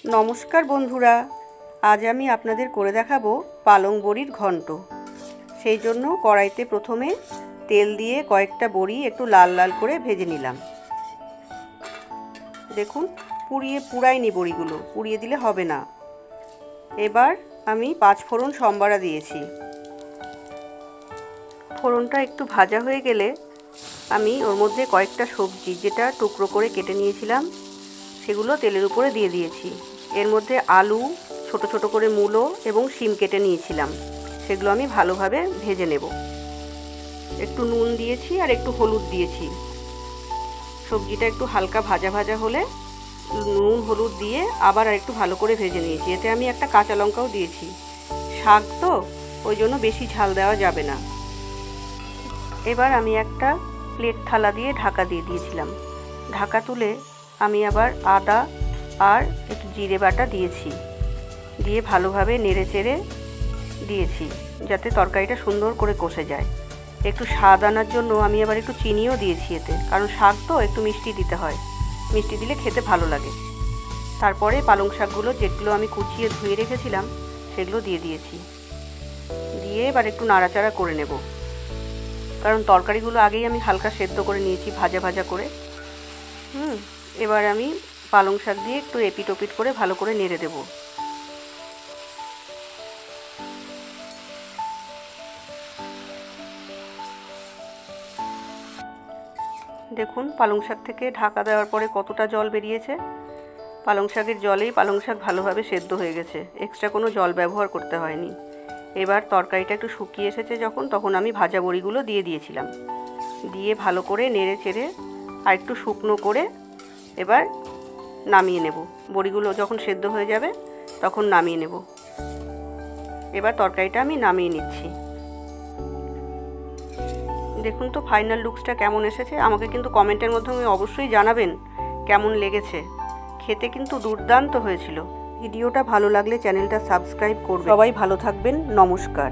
নমস্কার বন্ধুরা, আজ আমি আপনাদের করে দেখাবো পালং বড়ির ঘন্ট। সেই জন্য কড়াইতে প্রথমে তেল দিয়ে কয়েকটা বড়ি একটু লাল লাল করে ভেজে নিলাম। দেখুন, পুড়াইনি বড়িগুলো, পুড়িয়ে দিলে হবে না। এবার আমি 5 ফোড়ন সম্বারা দিয়েছি। ফোড়নটা একটু ভাজা হয়ে গেলে আমি ওর মধ্যে কয়েকটা সবজি যেটা টুকরো করে কেটে নিয়েছিলাম সেগুলো তেলের উপরে দিয়ে দিয়েছি। এর মধ্যে আলু, ছোট ছোট করে মূলো এবং শিম কেটে নিয়েছিলাম, সেগুলো আমি ভালোভাবে ভেজে নেব। একটু নুন দিয়েছি আর একটু হলুদ দিয়েছি। সবজিটা একটু হালকা ভাজা ভাজা হলে নুন হলুদ দিয়ে আবার আর একটু ভালো করে ভেজে নিয়েছি। এতে আমি একটা কাঁচা লঙ্কাও দিয়েছি। শাক তো ওই জন্য বেশি ঝাল দেওয়া যাবে না। এবার আমি একটা প্লেট থালা দিয়ে ঢাকা দিয়ে দিয়েছিলাম। ঢাকা তুলে আমি আবার আদা আর একটু জিরে বাটা দিয়েছি, দিয়ে ভালোভাবে নেড়ে চেড়ে দিয়েছি যাতে তরকারিটা সুন্দর করে কষে যায়। একটু স্বাদ আনার জন্য আমি আবার একটু চিনিও দিয়েছি এতে, কারণ শাক তো একটু মিষ্টি দিতে হয়, মিষ্টি দিলে খেতে ভালো লাগে। তারপরে পালং শাকগুলো যেগুলো আমি কুচিয়ে ধুয়ে রেখেছিলাম সেগুলো দিয়ে দিয়েছি, দিয়ে এবার একটু নাড়াচাড়া করে নেব, কারণ তরকারিগুলো আগেই আমি হালকা সেদ্ধ করে নিয়েছি ভাজা ভাজা করে। এবার আমি পালং শাক দিয়ে একটু এপিট ওপিট করে ভালো করে নেড়ে দেব। দেখুন, পালং শাক থেকে ঢাকা দেওয়ার পরে কতটা জল বেরিয়েছে। পালং শাকের জলেই পালং শাক ভালোভাবে সেদ্ধ হয়ে গেছে, এক্সট্রা কোনো জল ব্যবহার করতে হয়নি। এবার তরকারিটা একটু শুকিয়ে এসেছে তখন আমি ভাজা বড়িগুলো দিয়ে দিয়েছিলাম, দিয়ে ভালো করে নেড়ে চেড়ে আর একটু শুকনো করে এবার নামিয়ে নেব। বড়িগুলো যখন সেদ্ধ হয়ে যাবে তখন নামিয়ে নেব। এবার তরকারিটা আমি নামিয়ে নিচ্ছি। দেখুন তো ফাইনাল লুকসটা কেমন এসেছে। আমাকে কিন্তু কমেন্টের মাধ্যমে অবশ্যই জানাবেন কেমন লেগেছে। খেতে কিন্তু দুর্দান্ত হয়েছিল। ভিডিওটা ভালো লাগলে চ্যানেলটা সাবস্ক্রাইব করবেন। সবাই ভালো থাকবেন। নমস্কার।